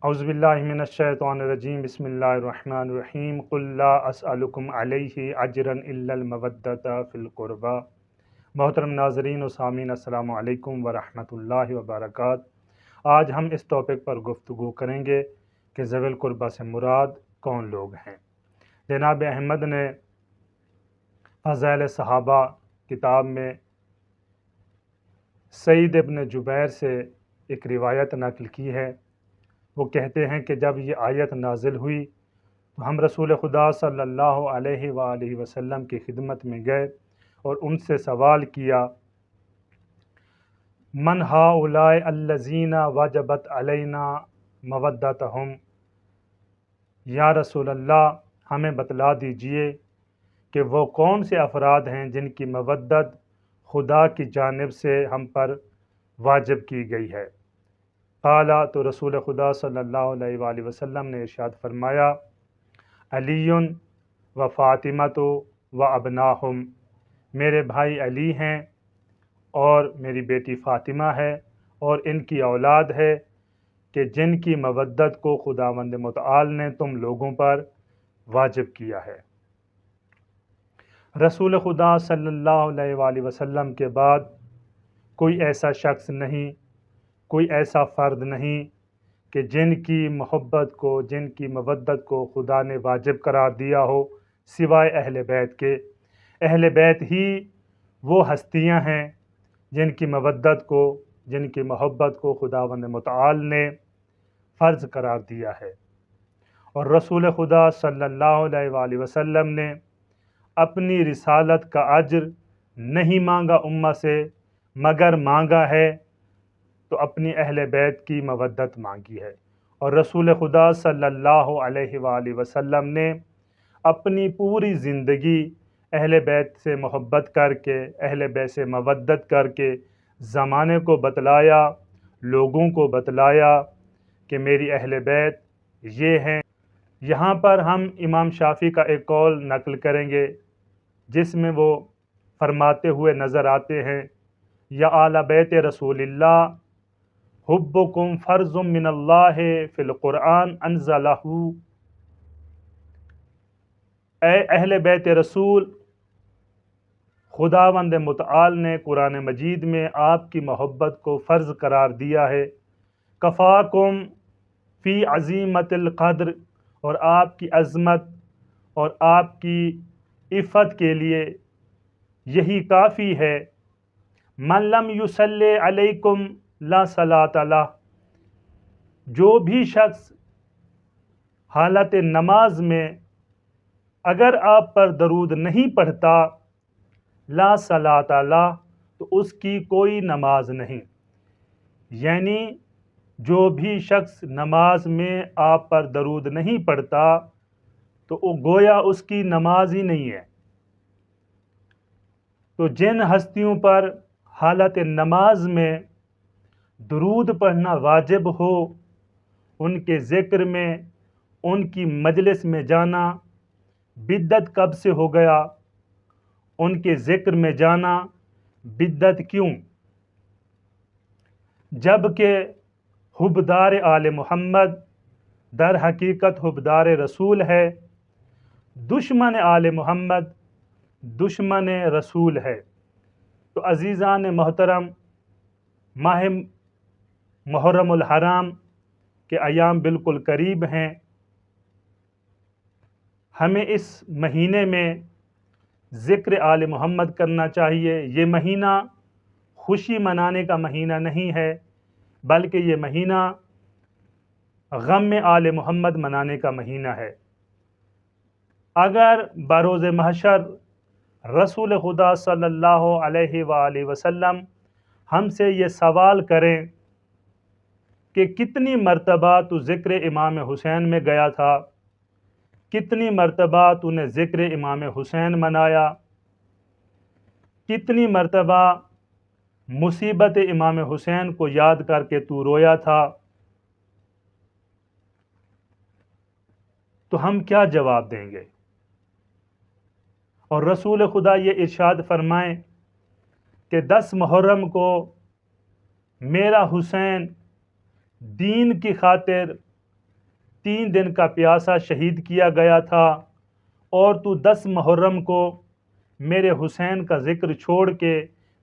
अऊज़ुबिल्लाहि मिनश्शैतानिर्रजीम बिस्मिल्लाहिर्रहमानिर्रहीम क़ुल ला अस्अलुकुम अलैहि अजरन इल्लल मवद्दता फ़िल क़ुरबा। मोहतरम नाज़रीन व सामीन अस्सलामु अलैकुम व रहमतुल्लाहि व बरकात। आज हम इस टॉपिक पर गुफ्तगू करेंगे कि ज़विल क़ुरबा से मुराद कौन लोग हैं। जनाब अहमद ने फ़ज़ाइल सहाबा किताब में सईद इब्न जुबैर से एक रिवायत नक़ल की है। वो कहते हैं कि जब ये आयत नाजिल हुई तो हम रसूल खुदा सल्लल्लाहु अलैहि वसल्लम की खिदमत में गए और उनसे सवाल किया, मन हाउलाए अल्लज़ीना वजबत अलैना मवद्दतहुम, या रसूल अल्लाह हमें बतला दीजिए कि वो कौन से अफराद हैं जिनकी मवद्दत खुदा की जानिब से हम पर वाजिब की गई है। क़ाला, तो रसूल खुदा सल्लल्लाहु अलैहि वसल्लम ने इरशाद फरमाया, अलीयुन व फ़ातिमतु व अबनाहुम, मेरे भाई अली हैं और मेरी बेटी फ़ातिमा है और इनकी औलाद है कि जिनकी मवद्दत को खुदावंद मुतआल ने तुम लोगों पर वाजिब किया है। रसूल खुदा सल्लल्लाहु अलैहि वसल्लम के बाद कोई ऐसा शख्स नहीं, कोई ऐसा फ़र्द नहीं कि जिनकी मोहब्बत को, जिनकी मवद्दत को खुदा ने वाजिब करार दिया हो सिवाय अहले बैत के। अहले बैत ही वो हस्तियां हैं जिनकी मवद्दत को, जिनकी मोहब्बत को खुदावंद मुतआल ने फ़र्ज़ करार दिया है। और रसूल खुदा सल्लल्लाहु अलैहि वसल्लम ने अपनी रिसालत का अज्र नहीं मांगा उम्मा से, मगर मांगा है तो अपनी अहले बैत की मवद्दत मांगी है। और रसूल खुदा सल्लल्लाहु अलैहि वसल्लम ने अपनी पूरी ज़िंदगी अहले बैत से मोहब्बत करके, अहले बैत से मवद्दत करके ज़माने को बतलाया, लोगों को बतलाया कि मेरी अहले बैत ये हैं। यहाँ पर हम इमाम शाफ़ी का एक कौल नक़ल करेंगे जिसमें वो फरमाते हुए नज़र आते हैं, या आला बैत रसूलिल्लाह हुब्बुकुम फ़र्ज़ुम मिनल्लाहि फ़िल क़ुरआन अनज़लहू, ए अहले बैत रसूल, खुदावंद मुतआल ने कुरान मजीद में आपकी मोहब्बत को फ़र्ज़ करार दिया है। कफ़ाकुम फ़ी अज़ीमतिल क़द्र, और आपकी अज़मत और आपकी इफ़्फ़त के लिए यही काफ़ी है। मन लम युसल्ली अलैकुम ला सलात लह, जो भी शख्स हालत नमाज में अगर आप पर दरूद नहीं पढ़ता, ला सलात लह, तो उसकी कोई नमाज नहीं। यानी जो भी शख्स नमाज में आप पर दरूद नहीं पढ़ता तो वो गोया उसकी नमाज ही नहीं है। तो जिन हस्तियों पर हालत नमाज में दरूद पढ़ना वाजिब हो, उनके ज़िक्र में, उनकी मजलिस में जाना बिद्दत कब से हो गया, उनके ज़िक्र में जाना बिद्दत क्यों, जबकि हुब्बदार आले मोहम्मद दर हकीकत हुब्बदार रसूल है। दुश्मन आले मोहम्मद दुश्मन रसूल है। तो अज़ीज़ान मोहतरम, माह मुहर्रमुल हराम के अयाम बिल्कुल करीब हैं। हमें इस महीने में ज़िक्र आले मोहम्मद करना चाहिए। ये महीना खुशी मनाने का महीना नहीं है, बल्कि ये महीना गम में आले मोहम्मद मनाने का महीना है। अगर बरोज़ महशर रसूल खुदा सल्लल्लाहु अलैहि वसल्लम हमसे ये सवाल करें कि कितनी मर्तबा तू ज़िक्र इमाम हुसैन में गया था, कितनी मर्तबा तूने ज़िक्र इमाम हुसैन मनाया, कितनी मर्तबा मुसीबत इमाम हुसैन को याद करके तू रोया था, तो हम क्या जवाब देंगे। और रसूल खुदा ये इरशाद फरमाएं कि 10 मुहर्रम को मेरा हुसैन दीन की खातिर 3 دن کا پیاسا شہید کیا گیا تھا، اور تو 10 محرم کو میرے حسین کا ذکر چھوڑ کے،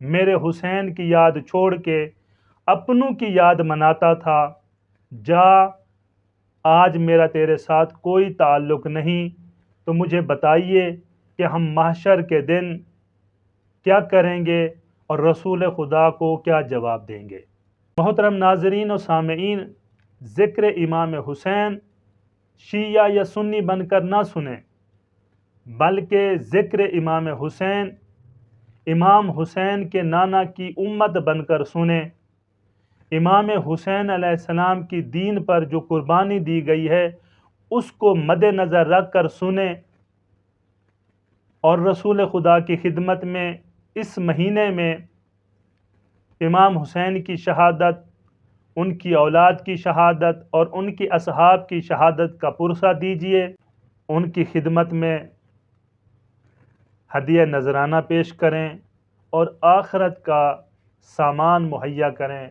میرے حسین کی یاد چھوڑ کے اپنوں کی یاد مناتا تھا۔ جا، آج میرا تیرے ساتھ کوئی تعلق نہیں، تو مجھے بتائیے کہ ہم محشر کے دن کیا کریں گے اور رسول خدا کو کیا جواب دیں گے۔ محترم ناظرین و سامعین، ذکر امام حسین شیعہ یا سنی بن کر نہ سنیں، بلکہ ذکر امام حسین، امام حسین کے نانا کی امت بن کر سنیں۔ امام حسین علیہ السلام کی دین پر جو قربانی دی گئی ہے اس کو مد نظر رکھ کر سنیں، اور رسول خدا کی خدمت میں اس مہینے میں امام حسین کی شہادت، ان کی اولاد کی شہادت اور ان کی اصحاب کی شہادت کا پرسہ دیجیے، ان کی خدمت میں ہدیہ نذرانہ پیش کریں اور آخرت کا سامان مہیا کریں،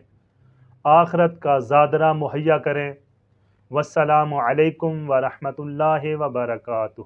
آخرت کا زادرہ مہیا کریں۔ والسلام علیکم ورحمۃ اللہ وبرکاتہ۔